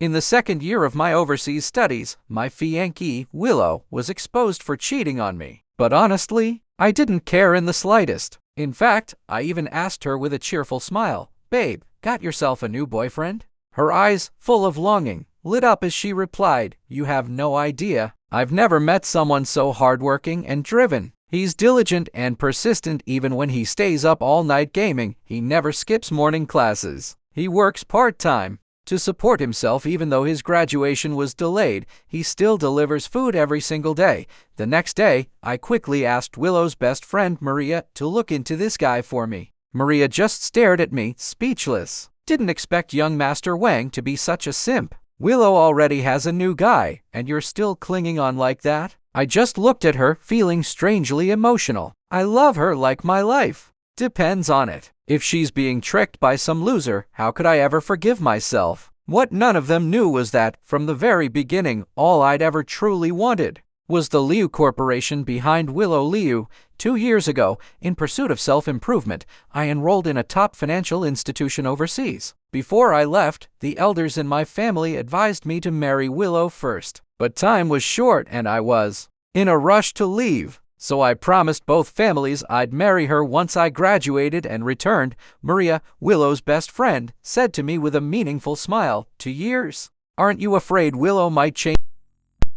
In the second year of my overseas studies, my fiancée, Willow, was exposed for cheating on me. But honestly, I didn't care in the slightest. In fact, I even asked her with a cheerful smile, "Babe, got yourself a new boyfriend?" Her eyes, full of longing, lit up as she replied, "You have no idea. I've never met someone so hardworking and driven. He's diligent and persistent even when he stays up all night gaming. He never skips morning classes. He works part-time to support himself even though his graduation was delayed. He still delivers food every single day." The next day, I quickly asked Willow's best friend, Maria, to look into this guy for me. Maria just stared at me, speechless. Didn't expect young Master Wang to be such a simp. "Willow already has a new guy, and you're still clinging on like that?" I just looked at her, feeling strangely emotional. I love her like my life. Depends on it. If she's being tricked by some loser, how could I ever forgive myself? What none of them knew was that, from the very beginning, all I'd ever truly wanted was the Liu Corporation behind Willow Liu. 2 years ago, in pursuit of self-improvement, I enrolled in a top financial institution overseas. Before I left, the elders in my family advised me to marry Willow first. But time was short and I was in a rush to leave. So I promised both families I'd marry her once I graduated and returned. Maria, Willow's best friend, said to me with a meaningful smile, "2 years? Aren't you afraid Willow might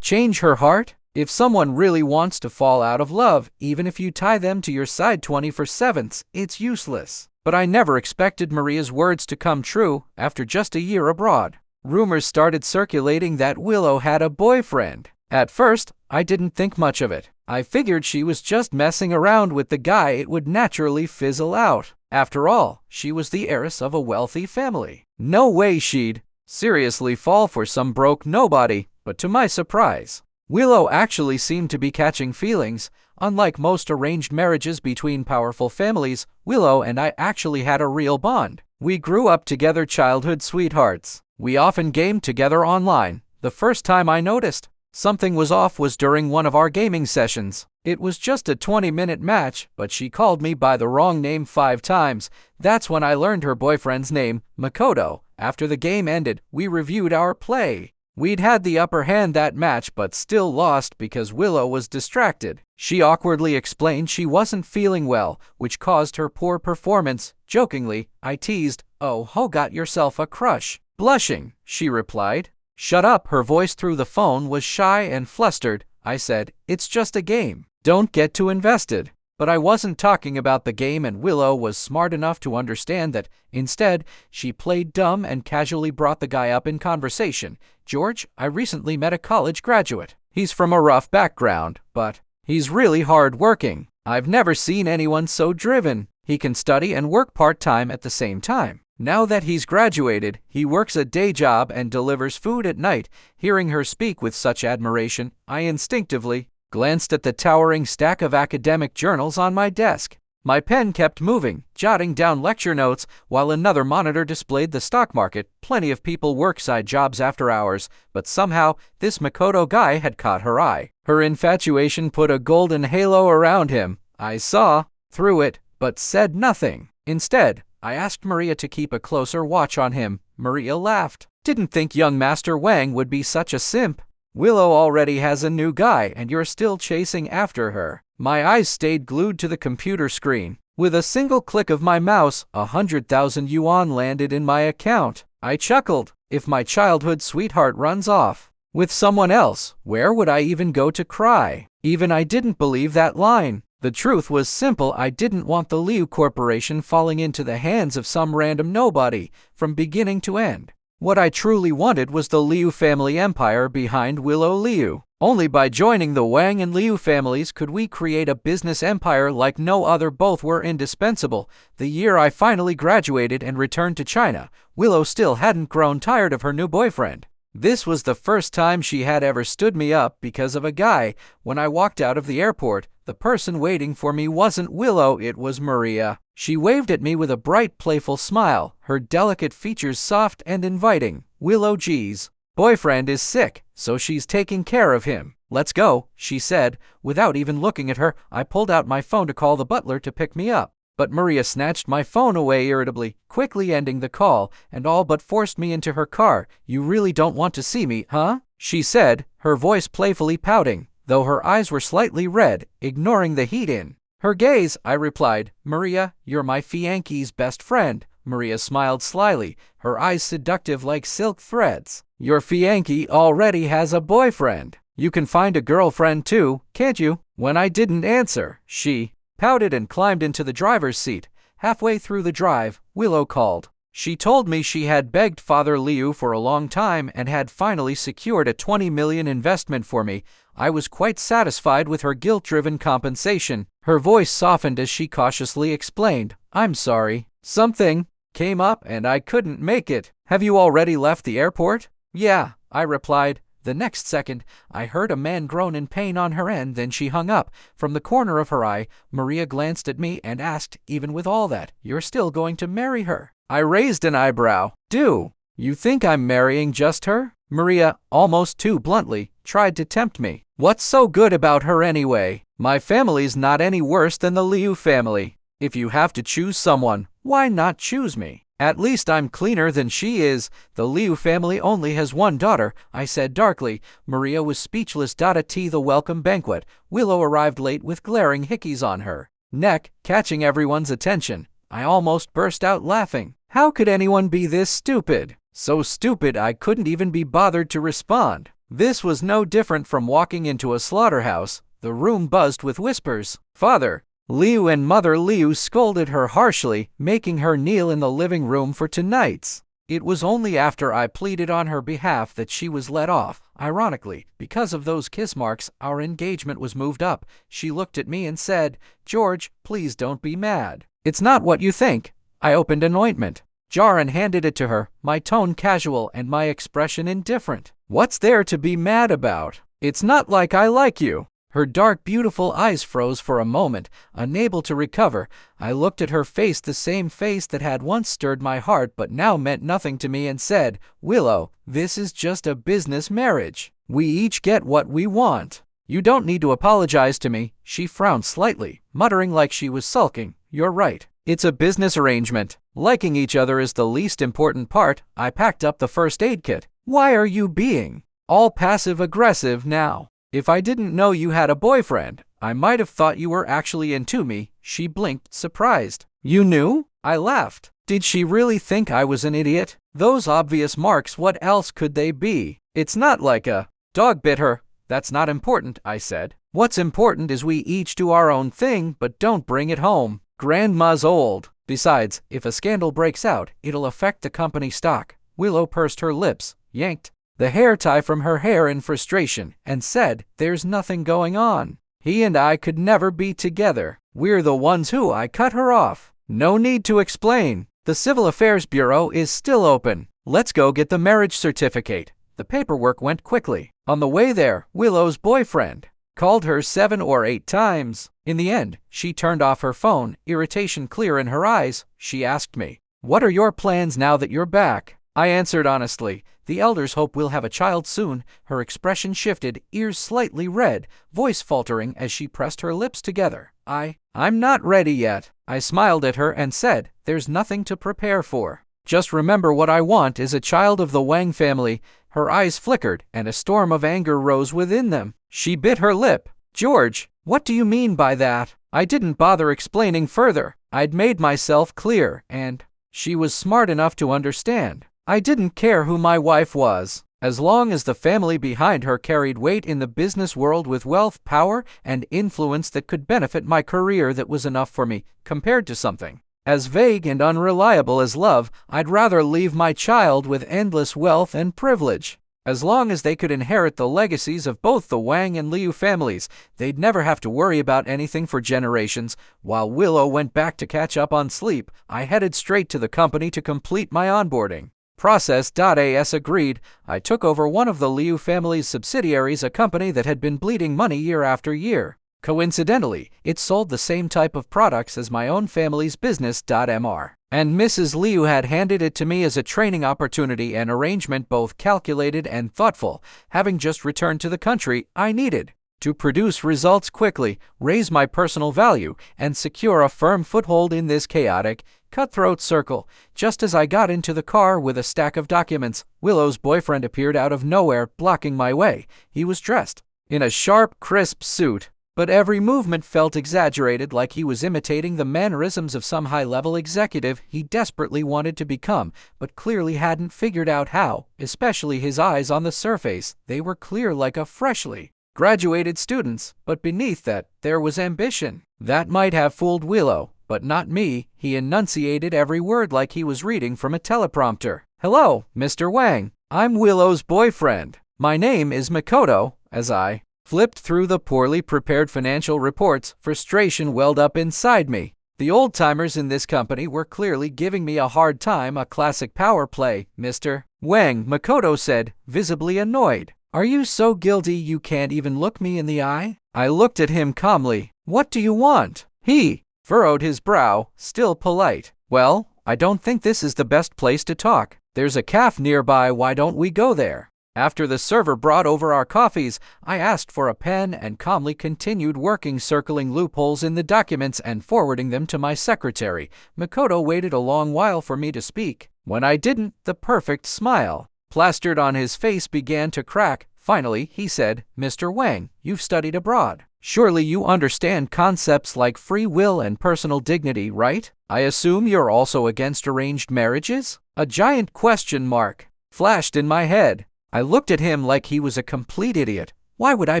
change her heart? If someone really wants to fall out of love, even if you tie them to your side 24/7, it's useless." But I never expected Maria's words to come true. After just a year abroad, rumors started circulating that Willow had a boyfriend. At first, I didn't think much of it. I figured she was just messing around with the guy. It would naturally fizzle out. After all, she was the heiress of a wealthy family. No way she'd seriously fall for some broke nobody. But to my surprise, Willow actually seemed to be catching feelings. Unlike most arranged marriages between powerful families, Willow and I actually had a real bond. We grew up together, childhood sweethearts. We often gamed together online. The first time I noticed something was off was during one of our gaming sessions. It was just a 20-minute match, but she called me by the wrong name 5 times. That's when I learned her boyfriend's name, Makoto. After the game ended, we reviewed our play. We'd had the upper hand that match but still lost because Willow was distracted. She awkwardly explained she wasn't feeling well, which caused her poor performance. Jokingly, I teased, "Oh, ho, got yourself a crush." Blushing, she replied, "Shut up." Her voice through the phone was shy and flustered. I said, "It's just a game. Don't get too invested." But I wasn't talking about the game, and Willow was smart enough to understand that. Instead, she played dumb and casually brought the guy up in conversation. "George, I recently met a college graduate. He's from a rough background, but he's really hard-working. I've never seen anyone so driven. He can study and work part-time at the same time. Now that he's graduated, he works a day job and delivers food at night." Hearing her speak with such admiration, I instinctively glanced at the towering stack of academic journals on my desk. My pen kept moving, jotting down lecture notes, while another monitor displayed the stock market. Plenty of people work side jobs after hours, but somehow this Makoto guy had caught her eye. Her infatuation put a golden halo around him. I saw through it, but said nothing. Instead, I asked Maria to keep a closer watch on him. Maria laughed. "Didn't think young Master Wang would be such a simp. Willow already has a new guy and you're still chasing after her." My eyes stayed glued to the computer screen. With a single click of my mouse, 100,000 yuan landed in my account. I chuckled. If my childhood sweetheart runs off with someone else, where would I even go to cry? Even I didn't believe that line. The truth was simple. I didn't want the Liu Corporation falling into the hands of some random nobody from beginning to end. What I truly wanted was the Liu family empire behind Willow Liu. Only by joining the Wang and Liu families could we create a business empire like no other. Both were indispensable. The year I finally graduated and returned to China, Willow still hadn't grown tired of her new boyfriend. This was the first time she had ever stood me up because of a guy. When I walked out of the airport, the person waiting for me wasn't Willow, it was Maria. She waved at me with a bright, playful smile, her delicate features soft and inviting. "Willow G's boyfriend is sick, so she's taking care of him. Let's go," she said. Without even looking at her, I pulled out my phone to call the butler to pick me up. But Maria snatched my phone away irritably, quickly ending the call, and all but forced me into her car. "You really don't want to see me, huh?" she said, her voice playfully pouting, though her eyes were slightly red, ignoring the heat in her gaze. I replied, "Maria, you're my fiancée's best friend." Maria smiled slyly, her eyes seductive like silk threads. "Your fiancé already has a boyfriend. You can find a girlfriend too, can't you?" When I didn't answer, she pouted and climbed into the driver's seat. Halfway through the drive, Willow called. She told me she had begged Father Liu for a long time and had finally secured a 20 million investment for me. I was quite satisfied with her guilt-driven compensation. Her voice softened as she cautiously explained, "I'm sorry. Something came up and I couldn't make it." "Have you already left the airport?" "Yeah," I replied. The next second, I heard a man groan in pain on her end, then she hung up. From the corner of her eye, Maria glanced at me and asked, "Even with all that, you're still going to marry her?" I raised an eyebrow. "Do you think I'm marrying just her?" Maria, almost too bluntly, tried to tempt me. "What's so good about her anyway? My family's not any worse than the Liu family. If you have to choose someone, why not choose me? At least I'm cleaner than she is. The Liu family only has one daughter," I said darkly. Maria was speechless. At the welcome banquet, Willow arrived late with glaring hickeys on her neck, catching everyone's attention. I almost burst out laughing. How could anyone be this stupid? So stupid I couldn't even be bothered to respond. This was no different from walking into a slaughterhouse. The room buzzed with whispers. Father Liu and Mother Liu scolded her harshly, making her kneel in the living room for tonight's. It was only after I pleaded on her behalf that she was let off. Ironically, because of those kiss marks, our engagement was moved up. She looked at me and said, "George, please don't be mad. It's not what you think." I opened an ointment jar and handed it to her, my tone casual and my expression indifferent. "What's there to be mad about? It's not like I like you." Her dark, beautiful eyes froze for a moment, unable to recover. I looked at her face, the same face that had once stirred my heart but now meant nothing to me, and said, "Willow, this is just a business marriage. We each get what we want. You don't need to apologize to me." She frowned slightly, muttering like she was sulking. "You're right. It's a business arrangement. Liking each other is the least important part." I packed up the first aid kit. "Why are you being all passive-aggressive now? If I didn't know you had a boyfriend, I might have thought you were actually into me." She blinked, surprised. "You knew?" I laughed. Did she really think I was an idiot? Those obvious marks, what else could they be? "It's not like a dog bit her." "That's not important," I said. "What's important is we each do our own thing, but don't bring it home. Grandma's old. Besides, if a scandal breaks out, it'll affect the company stock." Willow pursed her lips, yanked the hair tie from her hair in frustration, and said, "There's nothing going on. He and I could never be together. We're the ones who." I cut her off. "No need to explain. The Civil Affairs Bureau is still open. Let's go get the marriage certificate." The paperwork went quickly. On the way there, Willow's boyfriend called her 7 or 8 times. In the end, she turned off her phone, irritation clear in her eyes. She asked me, "What are your plans now that you're back?" I answered honestly, "The elders hope we'll have a child soon." Her expression shifted, ears slightly red, voice faltering as she pressed her lips together. I'm not ready yet." I smiled at her and said, "There's nothing to prepare for. Just remember, what I want is a child of the Wang family." Her eyes flickered, and a storm of anger rose within them. She bit her lip. "George, what do you mean by that?" I didn't bother explaining further. I'd made myself clear, and she was smart enough to understand. I didn't care who my wife was. As long as the family behind her carried weight in the business world with wealth, power, and influence that could benefit my career, that was enough for me. Compared to something as vague and unreliable as love, I'd rather leave my child with endless wealth and privilege. As long as they could inherit the legacies of both the Wang and Liu families, they'd never have to worry about anything for generations. While Willow went back to catch up on sleep, I headed straight to the company to complete my onboarding process. As agreed, I took over one of the Liu family's subsidiaries, a company that had been bleeding money year after year. Coincidentally, it sold the same type of products as my own family's business. And Mrs. Liu had handed it to me as a training opportunity, an arrangement both calculated and thoughtful. Having just returned to the country, I needed to produce results quickly, raise my personal value, and secure a firm foothold in this chaotic, cutthroat circle. Just as I got into the car with a stack of documents, Willow's boyfriend appeared out of nowhere, blocking my way. He was dressed in a sharp, crisp suit, but every movement felt exaggerated, like he was imitating the mannerisms of some high-level executive he desperately wanted to become, but clearly hadn't figured out how, especially his eyes on the surface. They were clear like a freshly graduated student's, but beneath that, there was ambition. That might have fooled Willow, but not me. He enunciated every word like he was reading from a teleprompter. "Hello, Mr. Wang. I'm Willow's boyfriend. My name is Makoto." As I flipped through the poorly prepared financial reports, frustration welled up inside me. The old-timers in this company were clearly giving me a hard time, a classic power play. "Mr. Wang," Makoto said, visibly annoyed. "Are you so guilty you can't even look me in the eye?" I looked at him calmly. "What do you want?" He furrowed his brow, still polite. "Well, I don't think this is the best place to talk. There's a cafe nearby, why don't we go there?" After the server brought over our coffees, I asked for a pen and calmly continued working, circling loopholes in the documents and forwarding them to my secretary. Makoto waited a long while for me to speak. When I didn't, the perfect smile plastered on his face began to crack. Finally, he said, "Mr. Wang, you've studied abroad. Surely you understand concepts like free will and personal dignity, right? I assume you're also against arranged marriages?" A giant question mark flashed in my head. I looked at him like he was a complete idiot. Why would I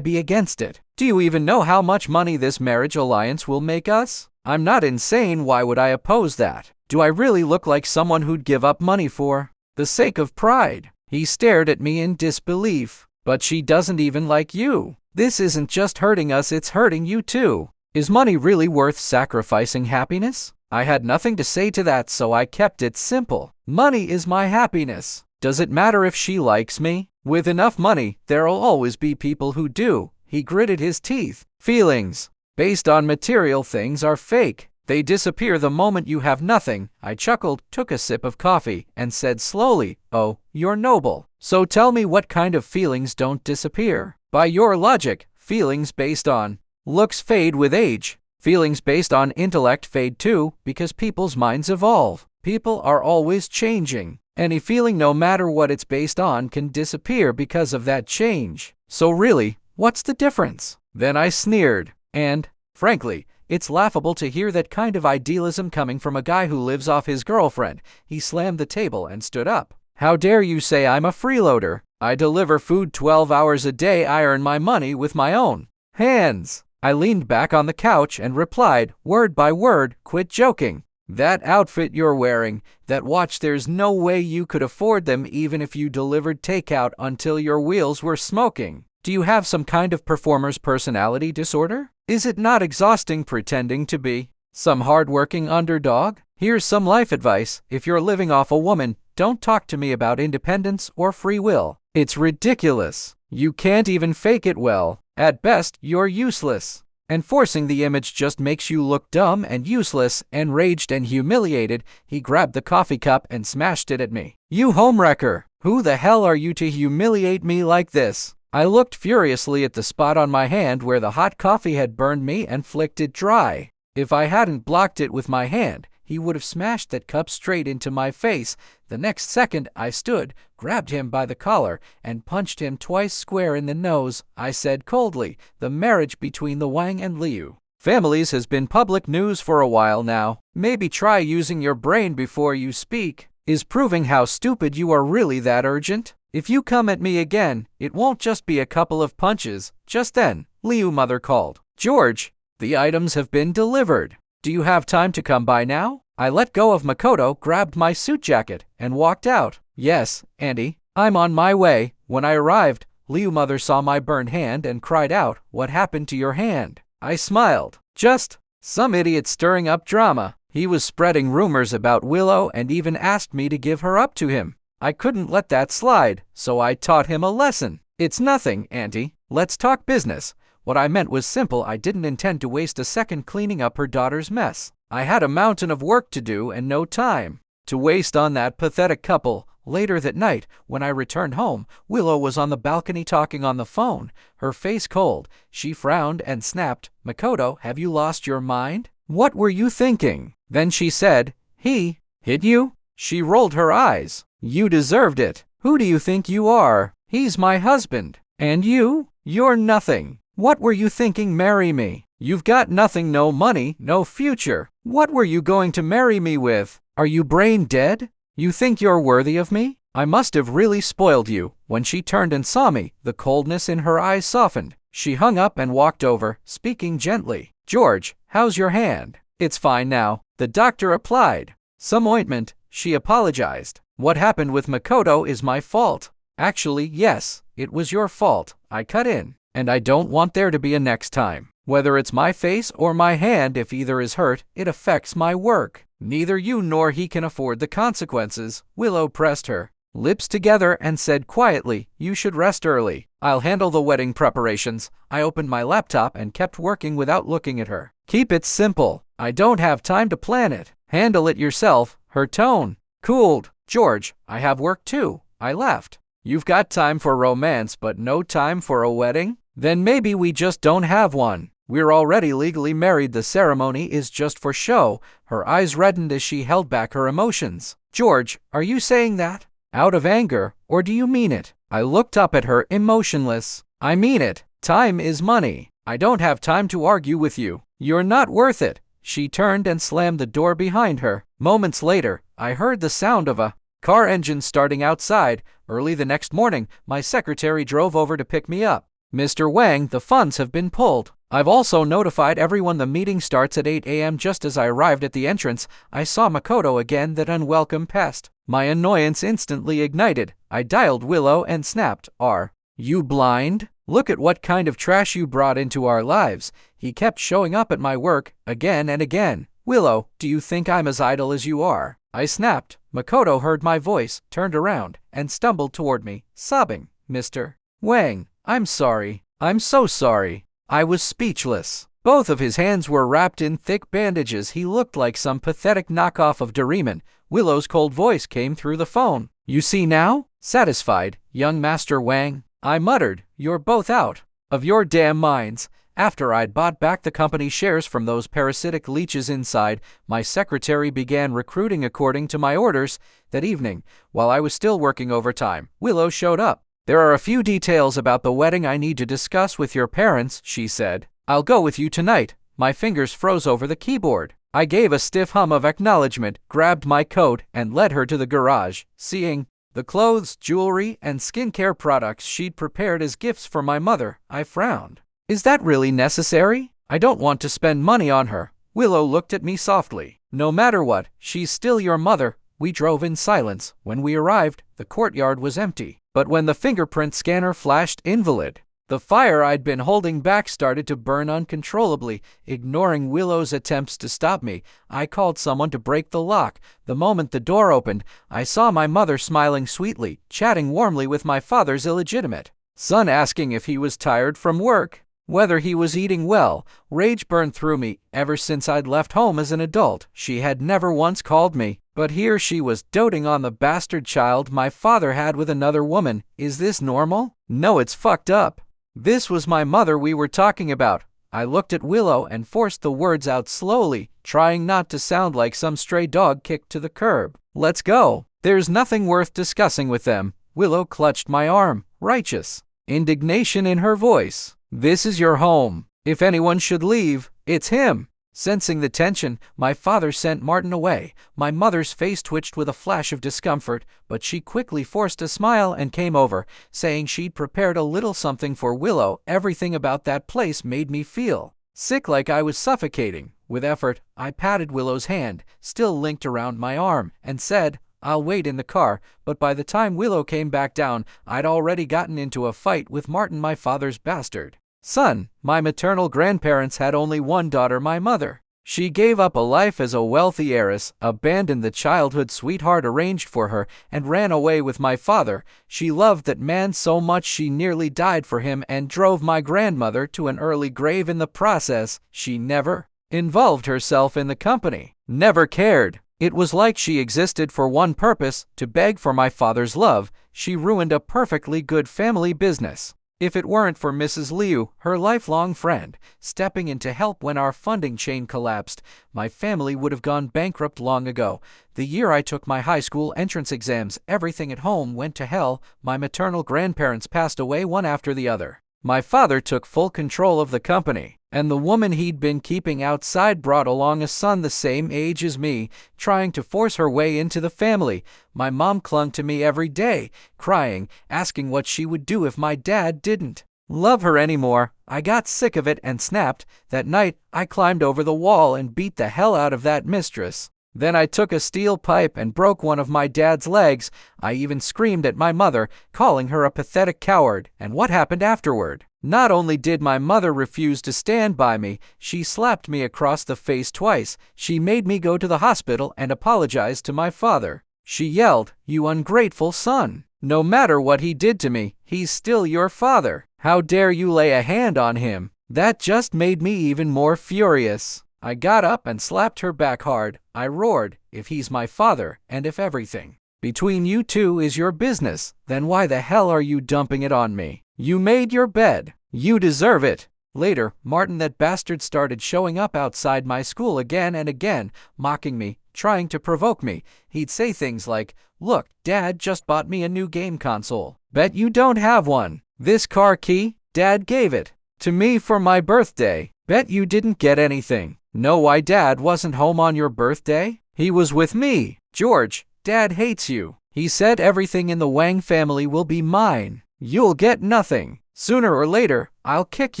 be against it? Do you even know how much money this marriage alliance will make us? I'm not insane. Why would I oppose that? Do I really look like someone who'd give up money for the sake of pride? He stared at me in disbelief. "But she doesn't even like you. This isn't just hurting us, it's hurting you too. Is money really worth sacrificing happiness?" I had nothing to say to that, so I kept it simple. Money is my happiness. Does it matter if she likes me? With enough money, there'll always be people who do. He gritted his teeth. Feelings based on material things are fake. They disappear the moment you have nothing. I chuckled, took a sip of coffee, and said slowly, "Oh, you're noble. So tell me, what kind of feelings don't disappear? By your logic, feelings based on looks fade with age. Feelings based on intellect fade too, because people's minds evolve. People are always changing. Any feeling, no matter what it's based on, can disappear because of that change. So really, what's the difference?" Then I sneered. And, frankly, it's laughable to hear that kind of idealism coming from a guy who lives off his girlfriend. He slammed the table and stood up. "How dare you say I'm a freeloader? I deliver food 12 hours a day. I earn my money with my own hands." I leaned back on the couch and replied, word by word, "Quit joking. That outfit you're wearing, that watch, there's no way you could afford them even if you delivered takeout until your wheels were smoking. Do you have some kind of performer's personality disorder? Is it not exhausting pretending to be some hardworking underdog? Here's some life advice. If you're living off a woman, don't talk to me about independence or free will. It's ridiculous. You can't even fake it well. At best, you're useless. And forcing the image just makes you look dumb and useless." Enraged and humiliated, he grabbed the coffee cup and smashed it at me. "You homewrecker! Who the hell are you to humiliate me like this?" I looked furiously at the spot on my hand where the hot coffee had burned me and flicked it dry. If I hadn't blocked it with my hand, he would have smashed that cup straight into my face. The next second, I stood, grabbed him by the collar, and punched him twice square in the nose. I said coldly, "The marriage between the Wang and Liu families has been public news for a while now. Maybe try using your brain before you speak. Is proving how stupid you are really that urgent? If you come at me again, it won't just be a couple of punches." Just then, Liu mother called, "George, the items have been delivered. Do you have time to come by now?" I let go of Makoto, grabbed my suit jacket, and walked out. "Yes, Auntie, I'm on my way." When I arrived, Liu mother saw my burned hand and cried out, "What happened to your hand?" I smiled. "Just some idiot stirring up drama. He was spreading rumors about Willow and even asked me to give her up to him. I couldn't let that slide, so I taught him a lesson." "It's nothing, Auntie. Let's talk business." What I meant was simple. I didn't intend to waste a second cleaning up her daughter's mess. I had a mountain of work to do and no time to waste on that pathetic couple. Later that night, when I returned home, Willow was on the balcony talking on the phone, her face cold. She frowned and snapped, "Makoto, have you lost your mind? What were you thinking?" Then she said, "He hit you?" She rolled her eyes. "You deserved it. Who do you think you are? He's my husband. And you? You're nothing. What were you thinking? Marry me? You've got nothing, no money, no future. What were you going to marry me with? Are you brain dead? You think you're worthy of me? I must have really spoiled you." When she turned and saw me, the coldness in her eyes softened. She hung up and walked over, speaking gently. "George, how's your hand?" "It's fine now." The doctor applied some ointment. She apologized. "What happened with Makoto is my fault." "Actually, yes, it was your fault. I cut in, and I don't want there to be a next time. Whether it's my face or my hand, if either is hurt, it affects my work. Neither you nor he can afford the consequences." Willow pressed her lips together and said quietly, "You should rest early. I'll handle the wedding preparations." I opened my laptop and kept working without looking at her. "Keep it simple. I don't have time to plan it. Handle it yourself." Her tone cooled. "George, I have work too." I laughed. "You've got time for romance but no time for a wedding? Then maybe we just don't have one. We're already legally married. The ceremony is just for show." Her eyes reddened as she held back her emotions. "George, are you saying that out of anger, or do you mean it?" I looked up at her, emotionless. "I mean it. Time is money. I don't have time to argue with you. You're not worth it." She turned and slammed the door behind her. Moments later, I heard the sound of a car engine starting outside. Early the next morning, my secretary drove over to pick me up. "Mr. Wang, the funds have been pulled. I've also notified everyone the meeting starts at 8 a.m. Just as I arrived at the entrance, I saw Makoto again, that unwelcome pest. My annoyance instantly ignited. I dialed Willow and snapped, "Are you blind? Look at what kind of trash you brought into our lives." He kept showing up at my work, again and again. "Willow, do you think I'm as idle as you are?" I snapped. Makoto heard my voice, turned around, and stumbled toward me, sobbing. "Mr. Wang, I'm sorry. I'm so sorry." I was speechless. Both of his hands were wrapped in thick bandages. He looked like some pathetic knockoff of Doraemon. Willow's cold voice came through the phone. "You see now? Satisfied, young Master Wang?" I muttered. "You're both out of your damn minds." After I'd bought back the company shares from those parasitic leeches inside, my secretary began recruiting according to my orders. That evening, while I was still working overtime, Willow showed up. "There are a few details about the wedding I need to discuss with your parents," she said. "I'll go with you tonight." My fingers froze over the keyboard. I gave a stiff hum of acknowledgement, grabbed my coat, and led her to the garage. Seeing the clothes, jewelry, and skincare products she'd prepared as gifts for my mother, I frowned. "Is that really necessary? I don't want to spend money on her." Willow looked at me softly. "No matter what, she's still your mother." We drove in silence. When we arrived, the courtyard was empty. But when the fingerprint scanner flashed invalid, the fire I'd been holding back started to burn uncontrollably. Ignoring Willow's attempts to stop me, I called someone to break the lock. The moment the door opened, I saw my mother smiling sweetly, chatting warmly with my father's illegitimate son, asking if he was tired from work, whether he was eating well. Rage burned through me. Ever since I'd left home as an adult, she had never once called me. But here she was doting on the bastard child my father had with another woman. Is this normal? No, it's fucked up. This was my mother we were talking about. I looked at Willow and forced the words out slowly, trying not to sound like some stray dog kicked to the curb. "Let's go. There's nothing worth discussing with them." Willow clutched my arm, righteous indignation in her voice. "This is your home. If anyone should leave, it's him." Sensing the tension, my father sent Martin away. My mother's face twitched with a flash of discomfort, but she quickly forced a smile and came over, saying she'd prepared a little something for Willow. Everything about that place made me feel sick, like I was suffocating. With effort, I patted Willow's hand, still linked around my arm, and said, "I'll wait in the car." But by the time Willow came back down, I'd already gotten into a fight with Martin, my father's bastard son. My maternal grandparents had only one daughter, my mother. She gave up a life as a wealthy heiress, abandoned the childhood sweetheart arranged for her, and ran away with my father. She loved that man so much she nearly died for him and drove my grandmother to an early grave in the process. She never involved herself in the company, never cared It was like she existed for one purpose, to beg for my father's love. She ruined a perfectly good family business. If it weren't for Mrs. Liu, her lifelong friend, stepping in to help when our funding chain collapsed, my family would have gone bankrupt long ago. The year I took my high school entrance exams, everything at home went to hell. My maternal grandparents passed away one after the other. My father took full control of the company, and the woman he'd been keeping outside brought along a son the same age as me, trying to force her way into the family. My mom clung to me every day, crying, asking what she would do if my dad didn't love her anymore. I got sick of it and snapped. That night, I climbed over the wall and beat the hell out of that mistress. Then I took a steel pipe and broke one of my dad's legs. I even screamed at my mother, calling her a pathetic coward. And what happened afterward? Not only did my mother refuse to stand by me, she slapped me across the face twice. She made me go to the hospital and apologize to my father. She yelled, "You ungrateful son! No matter what he did to me, he's still your father. How dare you lay a hand on him?" That just made me even more furious. I got up and slapped her back hard. I roared, "If he's my father, and if everything between you two is your business, then why the hell are you dumping it on me? You made your bed. You deserve it." Later, Martin, that bastard, started showing up outside my school again and again, mocking me, trying to provoke me. He'd say things like, "Look, Dad just bought me a new game console. Bet you don't have one. This car key, Dad gave it to me for my birthday. Bet you didn't get anything. Know why Dad wasn't home on your birthday? He was with me. George, Dad hates you. He said everything in the Wang family will be mine. You'll get nothing. Sooner or later, I'll kick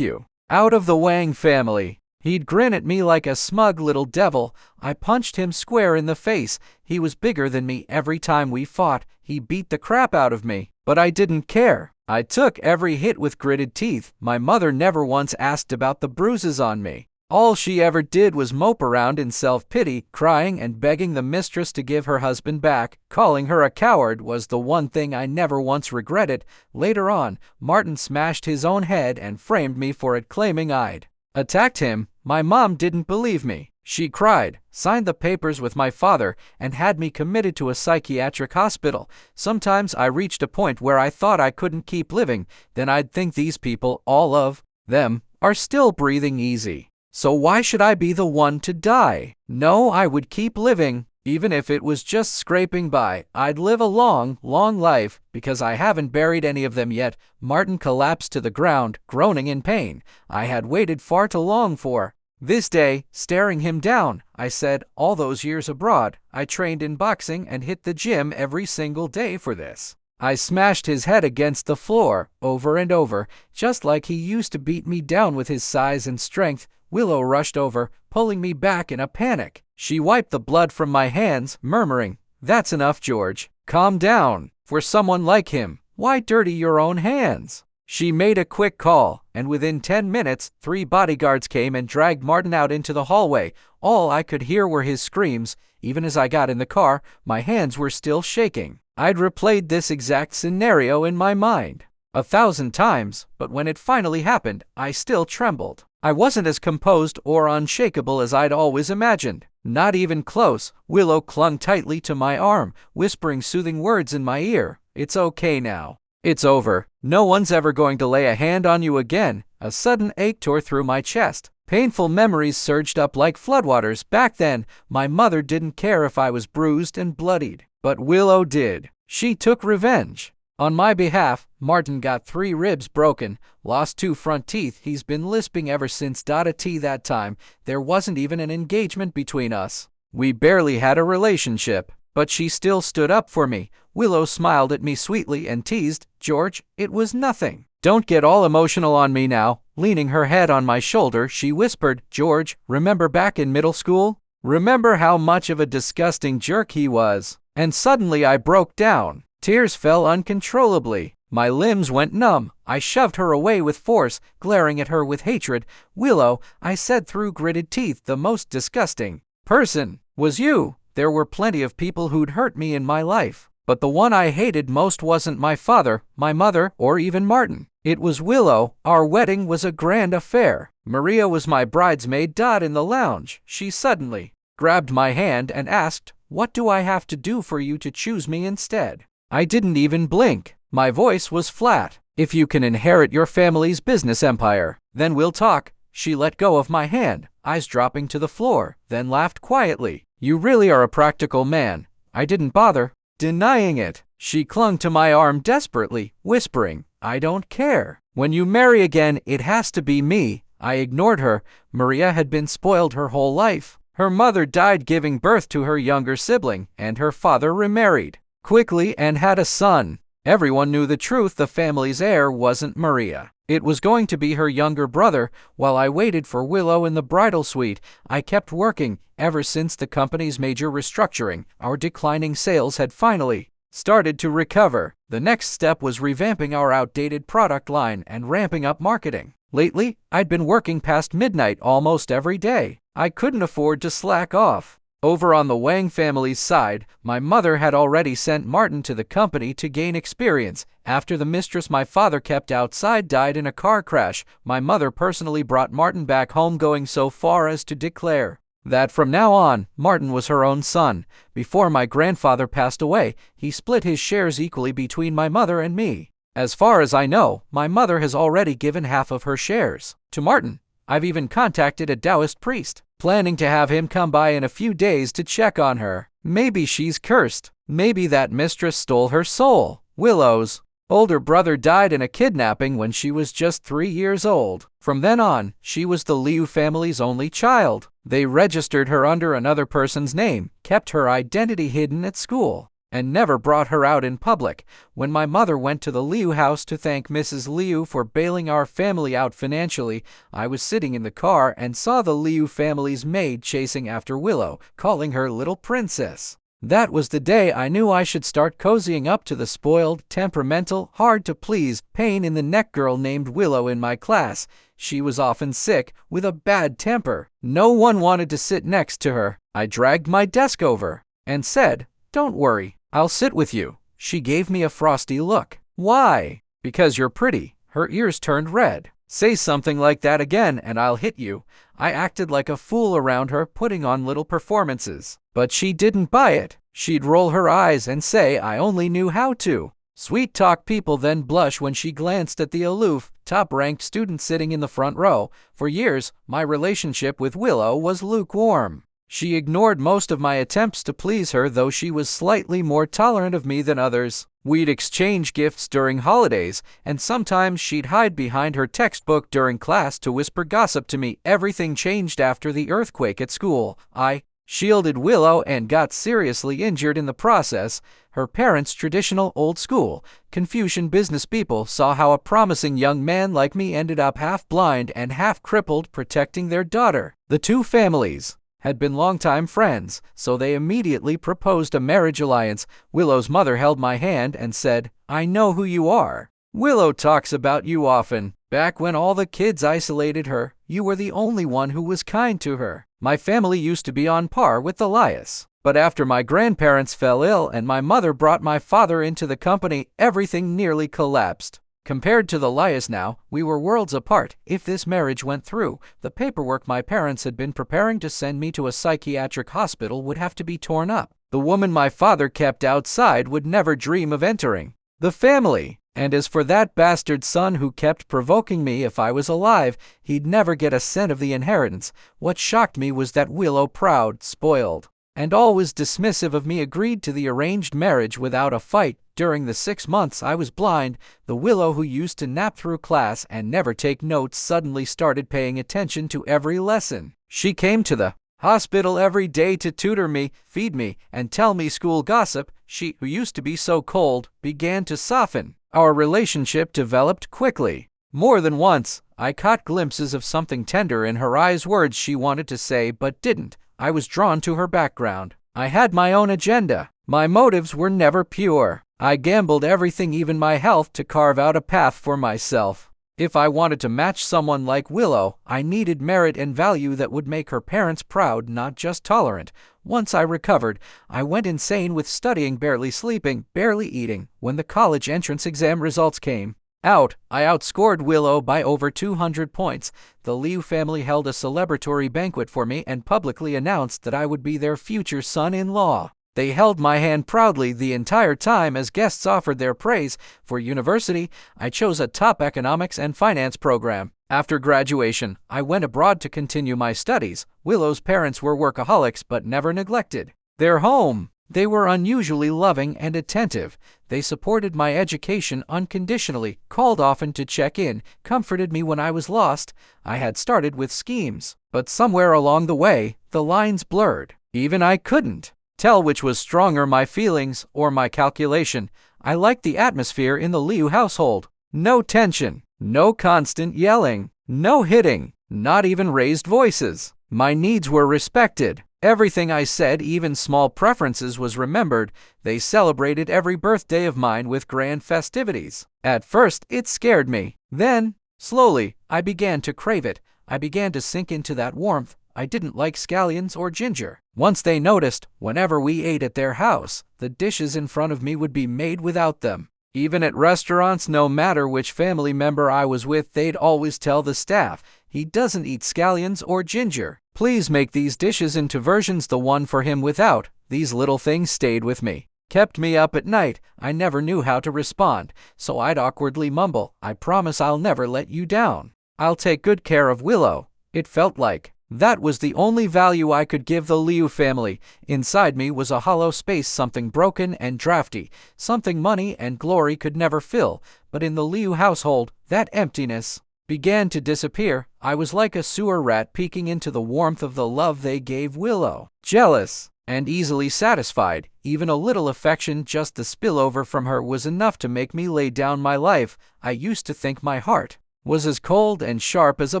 you out of the Wang family." He'd grin at me like a smug little devil. I punched him square in the face. He was bigger than me. Every time we fought, he beat the crap out of me. But I didn't care. I took every hit with gritted teeth. My mother never once asked about the bruises on me. All she ever did was mope around in self-pity, crying and begging the mistress to give her husband back. Calling her a coward was the one thing I never once regretted. Later on, Martin smashed his own head and framed me for it, claiming I'd attacked him. My mom didn't believe me. She cried, signed the papers with my father, and had me committed to a psychiatric hospital. Sometimes I reached a point where I thought I couldn't keep living. Then I'd think, these people, all of them, are still breathing easy. So why should I be the one to die? No, I would keep living. Even if it was just scraping by, I'd live a long, long life, because I haven't buried any of them yet. Martin collapsed to the ground, groaning in pain. I had waited far too long for this day. Staring him down, I said, "All those years abroad, I trained in boxing and hit the gym every single day for this." I smashed his head against the floor, over and over, just like he used to beat me down with his size and strength. Willow rushed over, pulling me back in a panic. She wiped the blood from my hands, murmuring, "That's enough, George. Calm down. For someone like him, why dirty your own hands?" She made a quick call, and within 10 minutes, 3 bodyguards came and dragged Martin out into the hallway. All I could hear were his screams. Even as I got in the car, my hands were still shaking. I'd replayed this exact scenario in my mind 1,000 times, but when it finally happened, I still trembled. I wasn't as composed or unshakable as I'd always imagined. Not even close. Willow clung tightly to my arm, whispering soothing words in my ear. "It's okay now. It's over. No one's ever going to lay a hand on you again." A sudden ache tore through my chest. Painful memories surged up like floodwaters. Back then, my mother didn't care if I was bruised and bloodied. But Willow did. She took revenge. On my behalf, Martin got 3 ribs broken, lost 2 front teeth. He's been lisping ever since T that time. There wasn't even an engagement between us. We barely had a relationship, but she still stood up for me. Willow smiled at me sweetly and teased, "George, it was nothing. Don't get all emotional on me now." Leaning her head on my shoulder, she whispered, "George, remember back in middle school? Remember how much of a disgusting jerk he was?" And suddenly I broke down. Tears fell uncontrollably. My limbs went numb. I shoved her away with force, glaring at her with hatred. "Willow," I said through gritted teeth, "the most disgusting person was you. There were plenty of people who'd hurt me in my life, but the one I hated most wasn't my father, my mother, or even Martin. It was Willow. Our wedding was a grand affair. Maria was my bridesmaid." In the lounge, she suddenly grabbed my hand and asked, What do I have to do for you to choose me instead? I didn't even blink. My voice was flat. If you can inherit your family's business empire, then we'll talk. She let go of my hand, eyes dropping to the floor, then laughed quietly. You really are a practical man. I didn't bother denying it. She clung to my arm desperately, whispering, I don't care. When you marry again, it has to be me. I ignored her. Maria had been spoiled her whole life. Her mother died giving birth to her younger sibling, and her father remarried quickly and had a son. Everyone knew the truth. The family's heir wasn't Maria. It was going to be her younger brother. While I waited for Willow in the bridal suite, I kept working. Ever since the company's major restructuring, our declining sales had finally started to recover. The next step was revamping our outdated product line and ramping up marketing. Lately, I'd been working past midnight almost every day. I couldn't afford to slack off. Over on the Wang family's side, my mother had already sent Martin to the company to gain experience. After the mistress my father kept outside died in a car crash, my mother personally brought Martin back home, going so far as to declare that from now on, Martin was her own son. Before my grandfather passed away, he split his shares equally between my mother and me. As far as I know, my mother has already given half of her shares to Martin. I've even contacted a Taoist priest, planning to have him come by in a few days to check on her. Maybe she's cursed. Maybe that mistress stole her soul. Willow's older brother died in a kidnapping when she was just 3 years old. From then on, she was the Liu family's only child. They registered her under another person's name, kept her identity hidden at school, and never brought her out in public. When my mother went to the Liu house to thank Mrs. Liu for bailing our family out financially, I was sitting in the car and saw the Liu family's maid chasing after Willow, calling her little princess. That was the day I knew I should start cozying up to the spoiled, temperamental, hard-to-please, pain-in-the-neck girl named Willow in my class. She was often sick, with a bad temper. No one wanted to sit next to her. I dragged my desk over and said, "Don't worry, I'll sit with you." She gave me a frosty look. "Why?" "Because you're pretty." Her ears turned red. "Say something like that again and I'll hit you." I acted like a fool around her, putting on little performances. But she didn't buy it. She'd roll her eyes and say I only knew how to sweet-talk people, then blush when she glanced at the aloof, top-ranked student sitting in the front row. For years, my relationship with Willow was lukewarm. She ignored most of my attempts to please her, though she was slightly more tolerant of me than others. We'd exchange gifts during holidays, and sometimes she'd hide behind her textbook during class to whisper gossip to me. Everything changed after the earthquake at school. I shielded Willow and got seriously injured in the process. Her parents, traditional, old-school, Confucian business people, saw how a promising young man like me ended up half-blind and half-crippled protecting their daughter. The two families had been longtime friends, so they immediately proposed a marriage alliance. Willow's mother held my hand and said, "I know who you are. Willow talks about you often. Back when all the kids isolated her, you were the only one who was kind to her." My family used to be on par with the Lias. But after my grandparents fell ill and my mother brought my father into the company, everything nearly collapsed. Compared to the Lias now, we were worlds apart. If this marriage went through, the paperwork my parents had been preparing to send me to a psychiatric hospital would have to be torn up. The woman my father kept outside would never dream of entering the family. And as for that bastard son who kept provoking me if I was alive, he'd never get a cent of the inheritance. What shocked me was that Willow, proud, spoiled, and always dismissive of me, agreed to the arranged marriage without a fight. During the 6 months I was blind, the Willow who used to nap through class and never take notes suddenly started paying attention to every lesson. She came to the hospital every day to tutor me, feed me, and tell me school gossip. She, who used to be so cold, began to soften. Our relationship developed quickly. More than once, I caught glimpses of something tender in her eyes, words she wanted to say but didn't. I was drawn to her background. I had my own agenda. My motives were never pure. I gambled everything, even my health, to carve out a path for myself. If I wanted to match someone like Willow, I needed merit and value that would make her parents proud, not just tolerant. Once I recovered, I went insane with studying, barely sleeping, barely eating. When the college entrance exam results came out, I outscored Willow by over 200 points. The Liu family held a celebratory banquet for me and publicly announced that I would be their future son-in-law. They held my hand proudly the entire time as guests offered their praise. For university, I chose a top economics and finance program. After graduation, I went abroad to continue my studies. Willow's parents were workaholics but never neglected their home. They were unusually loving and attentive. They supported my education unconditionally, called often to check in, comforted me when I was lost. I had started with schemes, but somewhere along the way, the lines blurred. Even I couldn't tell which was stronger, my feelings or my calculation. I liked the atmosphere in the Liu household. No tension, no constant yelling, no hitting, not even raised voices. My needs were respected. Everything I said, even small preferences, was remembered. They celebrated every birthday of mine with grand festivities. At first, it scared me. Then, slowly, I began to crave it. I began to sink into that warmth. I didn't like scallions or ginger. Once they noticed, whenever we ate at their house, the dishes in front of me would be made without them. Even at restaurants, no matter which family member I was with, they'd always tell the staff, "He doesn't eat scallions or ginger. Please make these dishes into versions the one for him without." These little things stayed with me, kept me up at night. I never knew how to respond, so I'd awkwardly mumble, "I promise I'll never let you down. I'll take good care of Willow." It felt like that was the only value I could give the Liu family. Inside me was a hollow space, something broken and drafty, something money and glory could never fill. But in the Liu household, that emptiness began to disappear. I was like a sewer rat peeking into the warmth of the love they gave Willow. Jealous and easily satisfied, even a little affection, just the spillover from her, was enough to make me lay down my life. I used to think my heart was as cold and sharp as a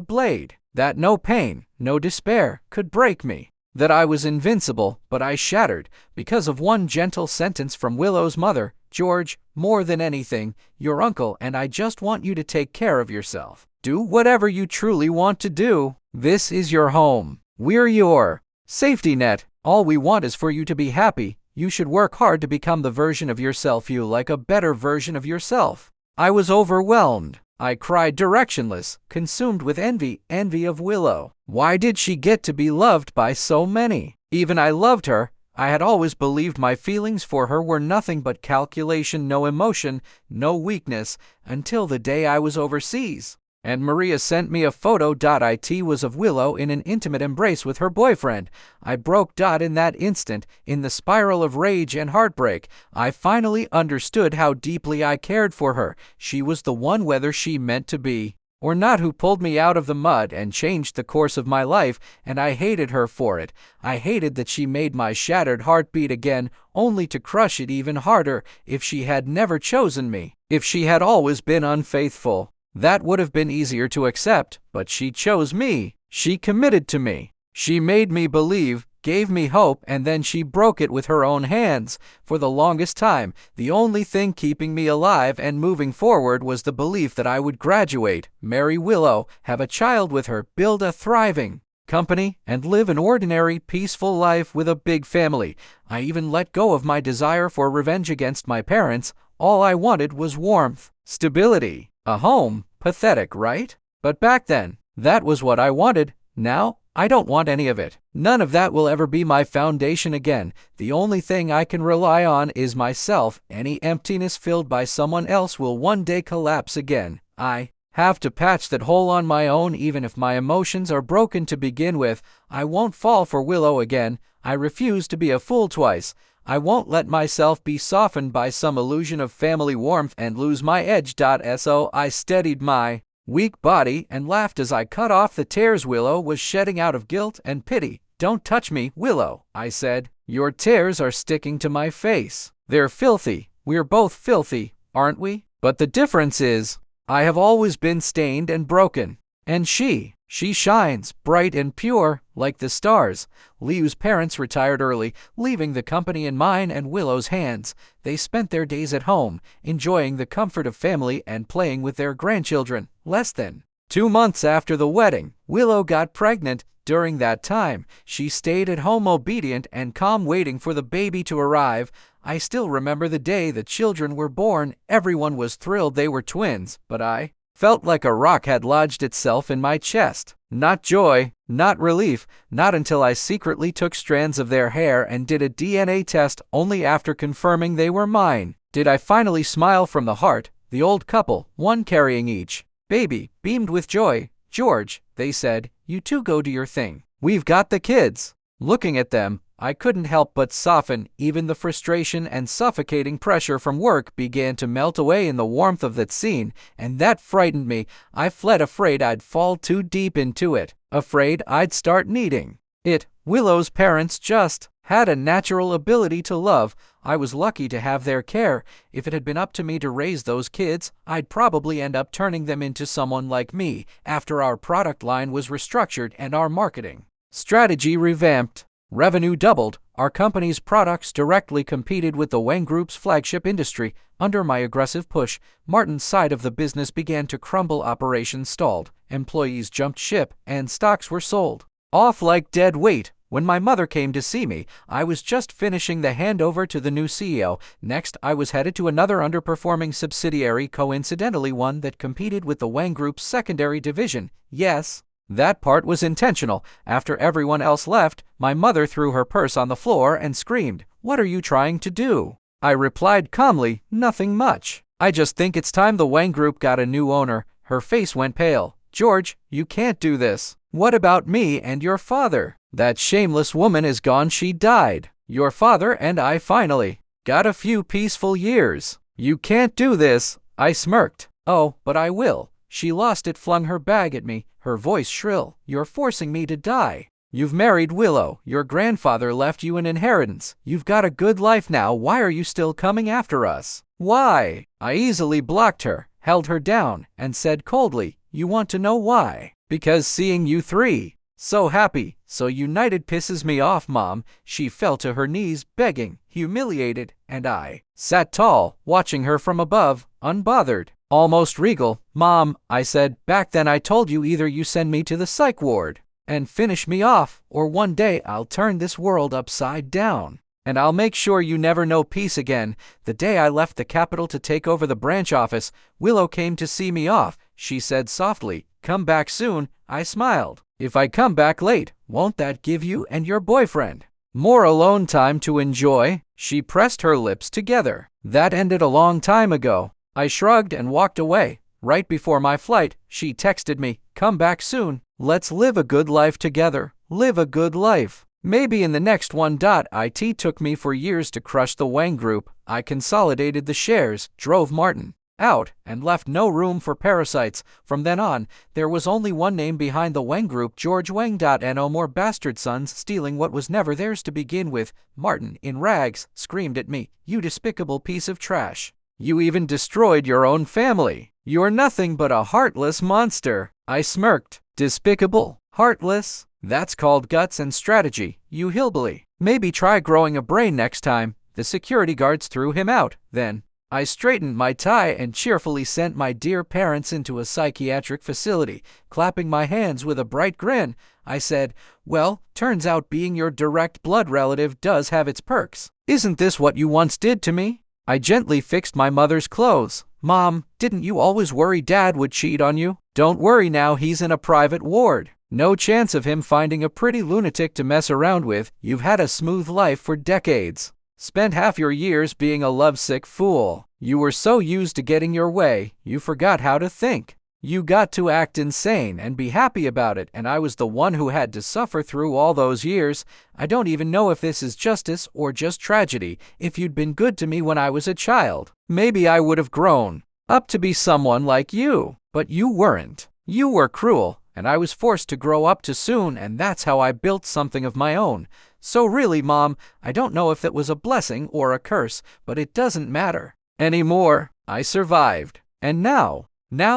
blade, that no pain, no despair could break me, that I was invincible, but I shattered because of one gentle sentence from Willow's mother. "George, more than anything, your uncle and I just want you to take care of yourself. Do whatever you truly want to do. This is your home. We're your safety net. All we want is for you to be happy. You should work hard to become the version of yourself you like, a better version of yourself." I was overwhelmed. I cried, directionless, consumed with envy of Willow. Why did she get to be loved by so many? Even I loved her. I had always believed my feelings for her were nothing but calculation, no emotion, no weakness, until the day I was overseas, and Maria sent me a photo. It was of Willow in an intimate embrace with her boyfriend. I broke. In that instant, in the spiral of rage and heartbreak, I finally understood how deeply I cared for her. She was the one, whether she meant to be or not, who pulled me out of the mud and changed the course of my life, and I hated her for it. I hated that she made my shattered heart beat again, only to crush it even harder. If she had never chosen me, if she had always been unfaithful, that would have been easier to accept, but she chose me. She committed to me. She made me believe, gave me hope, and then she broke it with her own hands. For the longest time, the only thing keeping me alive and moving forward was the belief that I would graduate, marry Willow, have a child with her, build a thriving company, and live an ordinary, peaceful life with a big family. I even let go of my desire for revenge against my parents. All I wanted was warmth, stability, a home. Pathetic, right? But back then, that was what I wanted. Now, I don't want any of it. None of that will ever be my foundation again. The only thing I can rely on is myself. Any emptiness filled by someone else will one day collapse again. I have to patch that hole on my own, even if my emotions are broken to begin with. I won't fall for Willow again. I refuse to be a fool twice. I won't let myself be softened by some illusion of family warmth and lose my edge. So I steadied my weak body and laughed as I cut off the tears Willow was shedding out of guilt and pity. "Don't touch me, Willow," I said. "Your tears are sticking to my face. They're filthy. We're both filthy, aren't we? But the difference is, I have always been stained and broken. And she shines, bright and pure, like the stars." Liu's parents retired early, leaving the company in mine and Willow's hands. They spent their days at home, enjoying the comfort of family and playing with their grandchildren. Less than 2 months after the wedding, Willow got pregnant. During that time, she stayed at home, obedient and calm, waiting for the baby to arrive. I still remember the day the children were born. Everyone was thrilled. They were twins, but I Felt like a rock had lodged itself in my chest. Not joy, not relief, not until I secretly took strands of their hair and did a DNA test only after confirming they were mine. Did I finally smile from the heart. The old couple, one carrying each baby, beamed with joy. George, they said, you two go do your thing. We've got the kids. Looking at them, I couldn't help but soften. Even the frustration and suffocating pressure from work began to melt away in the warmth of that scene, and that frightened me. I fled, afraid I'd fall too deep into it, afraid I'd start needing it. Willow's parents just had a natural ability to love. I was lucky to have their care. If it had been up to me to raise those kids, I'd probably end up turning them into someone like me after our product line was restructured and our marketing strategy revamped. Revenue doubled. Our company's products directly competed with the Wang Group's flagship industry. Under my aggressive push, Martin's side of the business began to crumble. Operations stalled, employees jumped ship, and stocks were sold off like dead weight. When my mother came to see me, I was just finishing the handover to the new CEO. Next, I was headed to another underperforming subsidiary, coincidentally one that competed with the Wang Group's secondary division. Yes, that part was intentional. After everyone else left, my mother threw her purse on the floor and screamed, "What are you trying to do?" I replied calmly, "Nothing much. I just think it's time the Wang Group got a new owner." Her face went pale. "George, you can't do this. What about me and your father? That shameless woman is gone. She died. Your father and I finally got a few peaceful years. You can't do this." I smirked. "Oh, but I will." She lost it, flung her bag at me, her voice shrill. "You're forcing me to die. You've married Willow. Your grandfather left you an inheritance. You've got a good life now. Why are you still coming after us? Why?" I easily blocked her, held her down, and said coldly, "You want to know why? Because seeing you three so happy, so united pisses me off, Mom." She fell to her knees, begging, humiliated, and I sat tall, watching her from above, unbothered, almost regal. "Mom," I said, "back then I told you either you send me to the psych ward and finish me off, or one day I'll turn this world upside down. And I'll make sure you never know peace again." The day I left the capital to take over the branch office, Willow came to see me off. She said softly, "Come back soon." I smiled. "If I come back late, won't that give you and your boyfriend more alone time to enjoy?" She pressed her lips together. "That ended a long time ago." I shrugged and walked away. Right before my flight, she texted me, "Come back soon. Let's live a good life together. Live a good life. Maybe in the next one. It took me for years to crush the Wang Group. I consolidated the shares, drove Martin out, and left no room for parasites. From then on, there was only one name behind the Wang Group: George Wang. No more bastard sons stealing what was never theirs to begin with. Martin, in rags, screamed at me, "You despicable piece of trash. You even destroyed your own family. You're nothing but a heartless monster." I smirked. "Despicable? Heartless? That's called guts and strategy, you hillbilly. Maybe try growing a brain next time." The security guards threw him out. Then I straightened my tie and cheerfully sent my dear parents into a psychiatric facility. Clapping my hands with a bright grin, I said, "Well, turns out being your direct blood relative does have its perks. Isn't this what you once did to me?" I gently fixed my mother's clothes. "Mom, didn't you always worry Dad would cheat on you? Don't worry now, he's in a private ward. No chance of him finding a pretty lunatic to mess around with. You've had a smooth life for decades. Spent half your years being a lovesick fool. You were so used to getting your way, you forgot how to think. You got to act insane and be happy about it, and I was the one who had to suffer through all those years. I don't even know if this is justice or just tragedy. If you'd been good to me when I was a child, maybe I would have grown up to be someone like you. But you weren't. You were cruel, and I was forced to grow up too soon, and that's how I built something of my own. So really, Mom, I don't know if that was a blessing or a curse, but it doesn't matter anymore. I survived. And now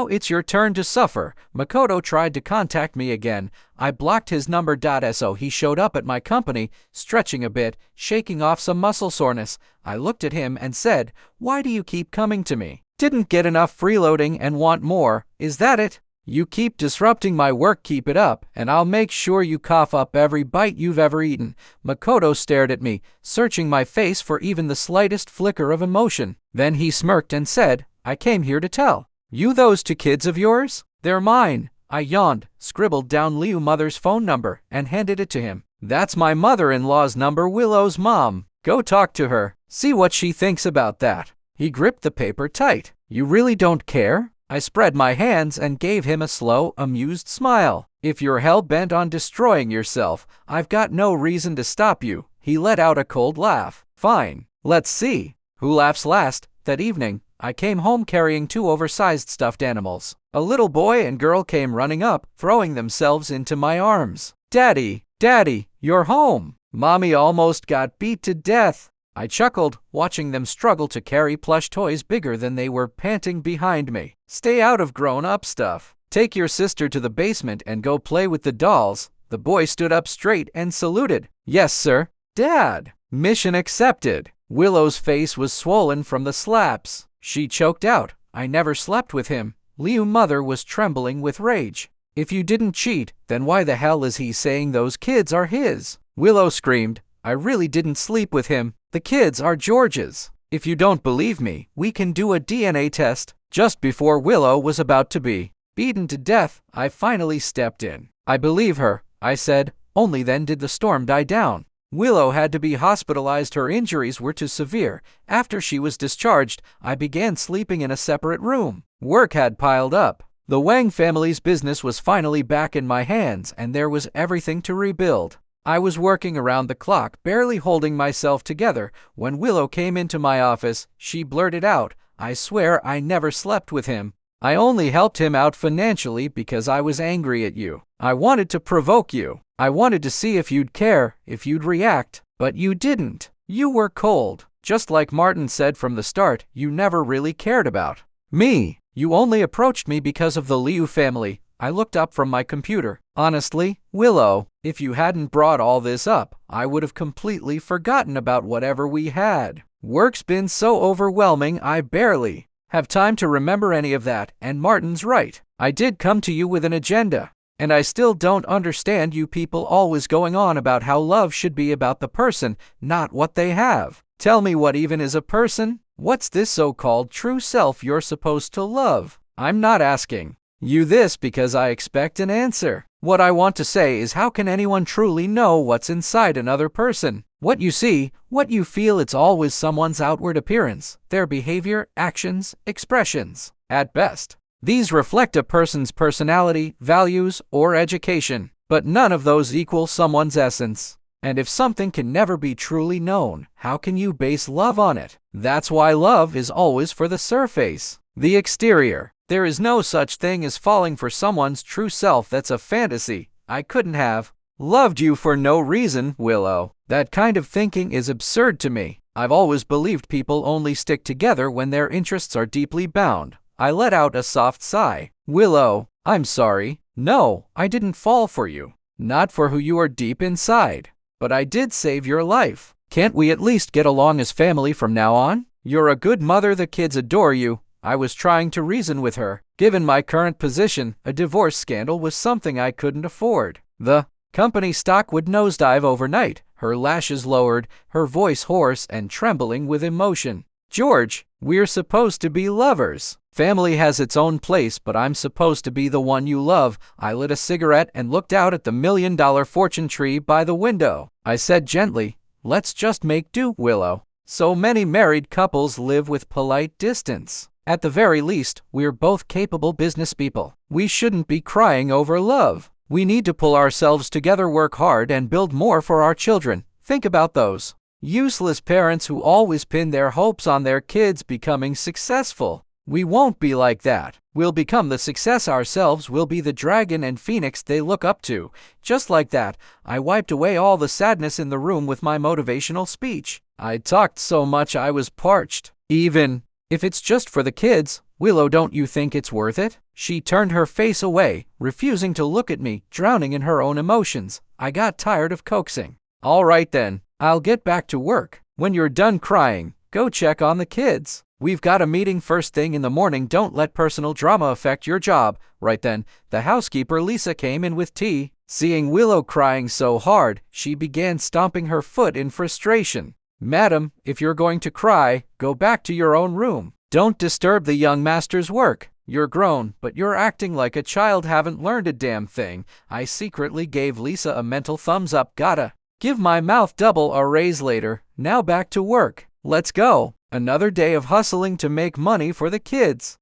it's your turn to suffer." Makoto tried to contact me again. I blocked his number. So he showed up at my company, stretching a bit, shaking off some muscle soreness. I looked at him and said, "Why do you keep coming to me? Didn't get enough freeloading and want more, is that it? You keep disrupting my work. Keep it up, and I'll make sure you cough up every bite you've ever eaten." Makoto stared at me, searching my face for even the slightest flicker of emotion. Then he smirked and said, "I came here to tell You those two kids of yours? They're mine. I yawned, scribbled down Liu mother's phone number, and handed it to him. That's my mother-in-law's number, Willow's mom. Go talk to her. See what she thinks about that. He gripped the paper tight. You really don't care? I spread my hands and gave him a slow, amused smile. If you're hell-bent on destroying yourself, I've got no reason to stop you. He let out a cold laugh. Fine. Let's see. Who laughs last? That evening, I came home carrying 2 oversized stuffed animals. A little boy and girl came running up, throwing themselves into my arms. Daddy, Daddy, you're home. Mommy almost got beat to death. I chuckled, watching them struggle to carry plush toys bigger than they were, panting behind me. Stay out of grown-up stuff. Take your sister to the basement and go play with the dolls. The boy stood up straight and saluted. Yes, sir. Dad. Mission accepted. Willow's face was swollen from the slaps. She choked out. I never slept with him. Liu mother was trembling with rage. If you didn't cheat, then why the hell is he saying those kids are his? Willow screamed. I really didn't sleep with him. The kids are George's. If you don't believe me, we can do a DNA test. Just before Willow was about to be beaten to death, I finally stepped in. I believe her, I said. Only then did the storm die down. Willow had to be hospitalized. Her injuries were too severe. After she was discharged, I began sleeping in a separate room. Work had piled up. The Wang family's business was finally back in my hands, and there was everything to rebuild. I was working around the clock, barely holding myself together, when Willow came into my office. She blurted out, I swear I never slept with him. I only helped him out financially because I was angry at you. I wanted to provoke you. I wanted to see if you'd care, if you'd react. But you didn't. You were cold. Just like Martin said from the start, you never really cared about me. You only approached me because of the Liu family. I looked up from my computer. Honestly, Willow, if you hadn't brought all this up, I would have completely forgotten about whatever we had. Work's been so overwhelming I barely have time to remember any of that, and Martin's right. I did come to you with an agenda, and I still don't understand you people always going on about how love should be about the person, not what they have. Tell me, what even is a person? What's this so-called true self you're supposed to love? I'm not asking you this because I expect an answer. What I want to say is, how can anyone truly know what's inside another person? What you see, what you feel, it's always someone's outward appearance, their behavior, actions, expressions. At best, these reflect a person's personality, values, or education, but none of those equal someone's essence. And if something can never be truly known, how can you base love on it? That's why love is always for the surface, the exterior. There is no such thing as falling for someone's true self. That's a fantasy. I couldn't have loved you for no reason, Willow. That kind of thinking is absurd to me. I've always believed people only stick together when their interests are deeply bound. I let out a soft sigh. Willow, I'm sorry. No, I didn't fall for you. Not for who you are deep inside. But I did save your life. Can't we at least get along as family from now on? You're a good mother. The kids adore you. I was trying to reason with her. Given my current position, a divorce scandal was something I couldn't afford. The company stock would nosedive overnight. Her lashes lowered, her voice hoarse and trembling with emotion. George, we're supposed to be lovers. Family has its own place, but I'm supposed to be the one you love. I lit a cigarette and looked out at the $1,000,000 fortune tree by the window. I said gently, let's just make do, Willow. So many married couples live with polite distance. At the very least, we're both capable business people. We shouldn't be crying over love. We need to pull ourselves together, work hard, and build more for our children. Think about those useless parents who always pin their hopes on their kids becoming successful. We won't be like that. We'll become the success ourselves. We'll be the dragon and phoenix they look up to. Just like that, I wiped away all the sadness in the room with my motivational speech. I talked so much I was parched. Even if it's just for the kids, Willow, don't you think it's worth it? She turned her face away, refusing to look at me, drowning in her own emotions. I got tired of coaxing. All right then, I'll get back to work. When you're done crying, go check on the kids. We've got a meeting first thing in the morning. Don't let personal drama affect your job. Right then, the housekeeper Lisa came in with tea. Seeing Willow crying so hard, she began stomping her foot in frustration. Madam, if you're going to cry, go back to your own room. Don't disturb the young master's work. You're grown, but you're acting like a child, haven't learned a damn thing. I secretly gave Lisa a mental thumbs up. Gotta give my mouth double a raise later. Now back to work. Let's go. Another day of hustling to make money for the kids.